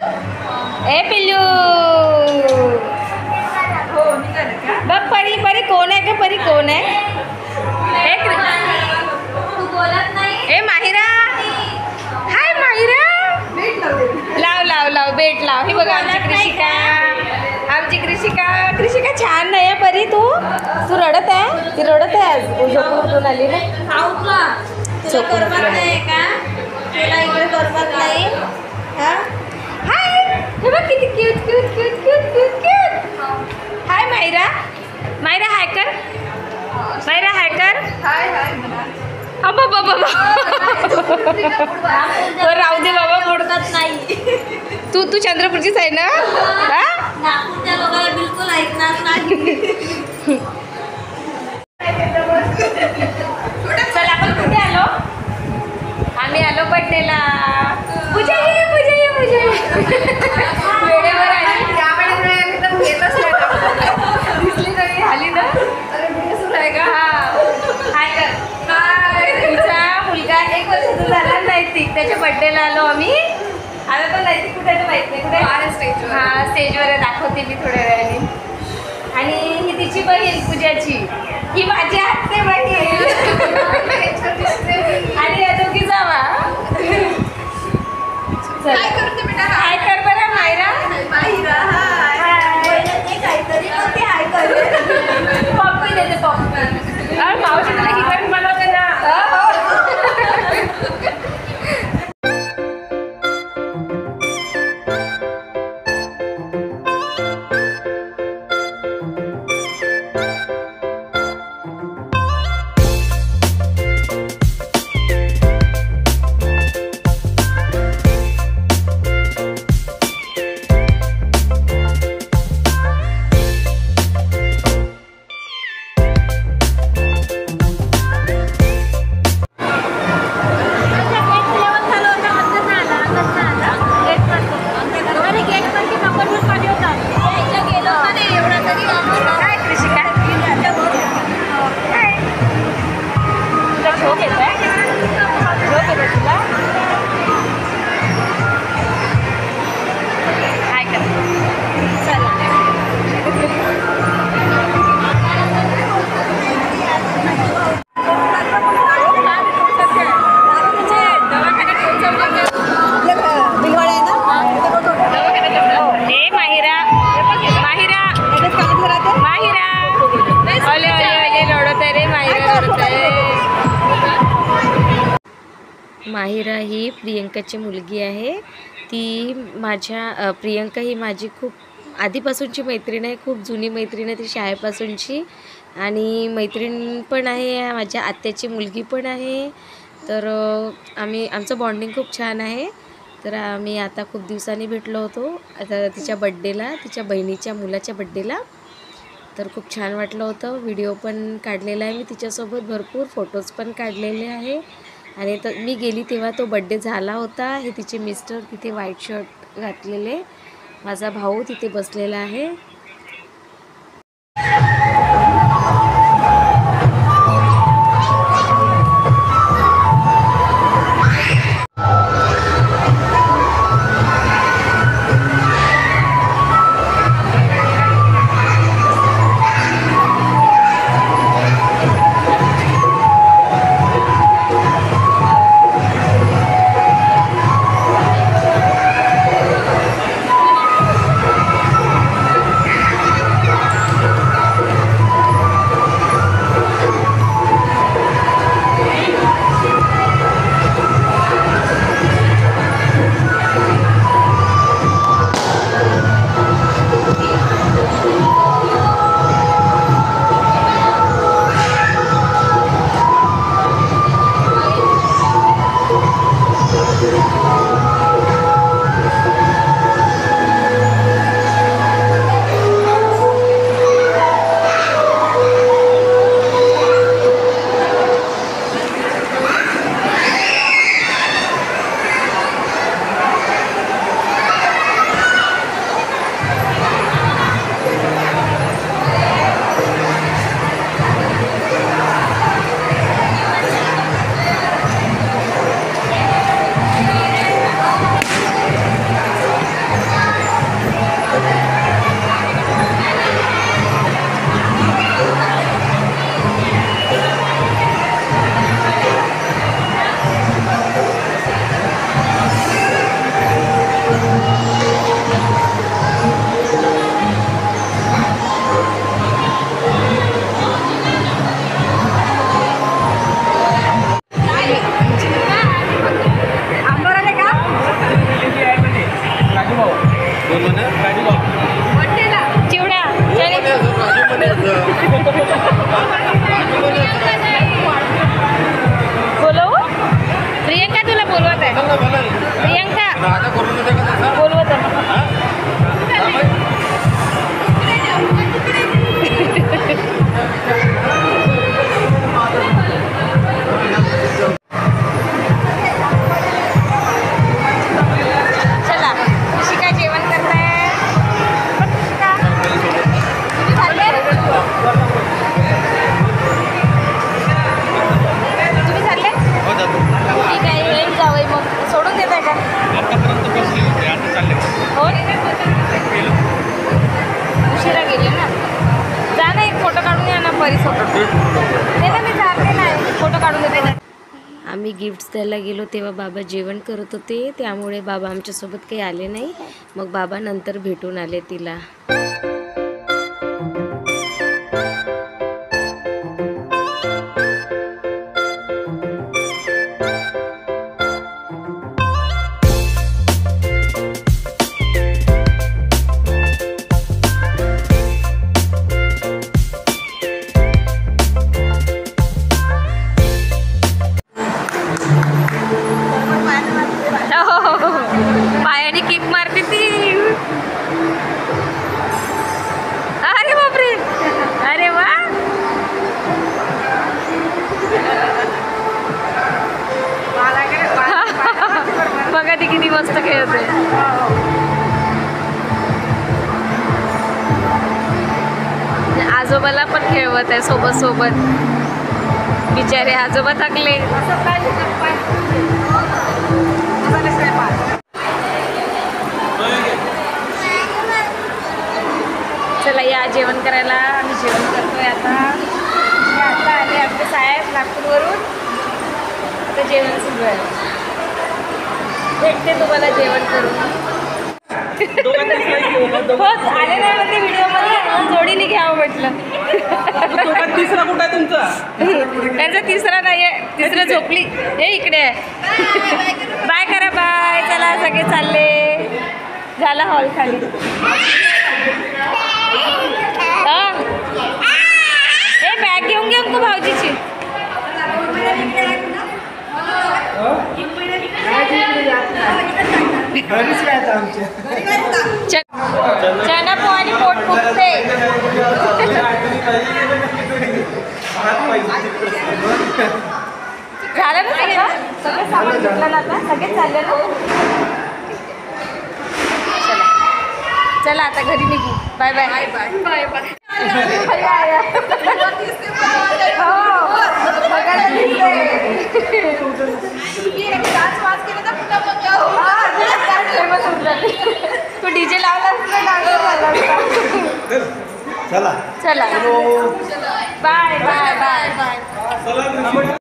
ए पिल्लू बघ परी परी कोण आहे का परी कोण आहे ए माहिरा हाय माहिरा लाव लाव लाव बेट लाव ही बघा आमची कृषिका छान नाही आहे परी तू रडत आहे ती रडत आहे आज झोपून आली ना करमत नाही का तुला इकडे करमत नाही हाय हे बघ किती cute cute cute cute cute cute hi Myra Myra hi कर मायरा हाय कर हाय हाय अबा बाबा राहू दे बाबा मोडकत नाही तू चंद्रपूरचीच आहे ना नागपूरच्या लोकांना बिलकुल ऐकणार नाही चल आपण कुठे आलो आम्ही आलो बड्डेला पूजा ये वेळेवर आली दिसली तरी आली ना सुरू आहे का हाय कर तुमचा मुलगा 1 वर्षाचा झाला नैतिक त्याच्या बड्डेला आलो आम्ही आता तो नैतिक कुठे माहित नाही कुठे स्टेजवर दाखवते मी थोड्या वेळाने आणि ही तिची बहीण पूजाची ही माझी आत्ते बहीण आणि या दोघी जावा काय करते बेटा हाय कर बरं मायरा काहीतरी करते हाय कर पॉपकॉर्न देते पॉपकॉर्न मावशी तुला हिकट बनवते ना माहिरा ही प्रियंकाची मुलगी आहे ती माझ्या प्रियंका ही माझी खूप आधीपासूनची मैत्रीण आहे खूप जुनी मैत्रीण आहे ती शाळेपासूनची आणि मैत्रीण पण आहे माझ्या आत्याची मुलगी पण आहे तर आमचं बॉन्डिंग खूप छान आहे तर आम्ही आता खूप दिवसांनी भेटलो होतो आता तिच्या बड्डेला तिच्या बहिणीच्या मुलाच्या बड्डेला तर खूप छान वाटलं होतं व्हिडिओ पण काढलेला आहे मी तिच्यासोबत भरपूर फोटोज पण काढलेले आहे आणि तर मी गेली तेव्हा तो बड्डे झाला होता हे तिचे मिस्टर तिथे व्हाईट शर्ट घातलेले माझा भाऊ तिथे बसलेला आहे चिवडा बोलो प्रियंका तुला बोलवत आहे प्रियंका बोलवत चला शिका जेवण करताय तुम्ही चालले ठीक आहे येईल जावई मग सोडून देत आहे का हो उशिरा गेले ना जा ना एक फोटो काढून या ना परिसोबत ते ना मी जाते नाही फोटो काढून देते ना. आम्ही गिफ्ट्स द्यायला गेलो तेव्हा बाबा जेवण करत होते त्यामुळे बाबा आमच्यासोबत काही आले नाही मग बाबा नंतर भेटून आले तिला. पायाने किक मारते ती अरे बापरे अरे वा बघा ती किती मस्त खेळते आजोबाला पण खेळवत आहे सोबत सोबत बिचारे आजोबा थकले. चला या जेवण करायला आम्ही जेवण करतोय आता आले आमचे साहेब नागपूरवरून आता जेवण सुरू आहे भेटते तुम्हाला जेवण करून हो आले नाही म्हणते व्हिडिओमध्ये जोडीने घ्यावं म्हटलं तिसरा कुठं आहे तुमचा त्यांचा तिसरा नाही आहे तिसरं झोपली हे इकडे आहे बाय करा बाय चला सगळे चालले झाला हॉल खाली हे बॅग घेऊन घेऊन तू भाऊजीची चना पोहाने पोट फुगते झालं ना सगळं सामान घेतलं ना आता सगळेच चालले ना चला आता घरी निघू bye bye bye bye bye तू डीजे लावला चला चला बाय बाय बाय बाय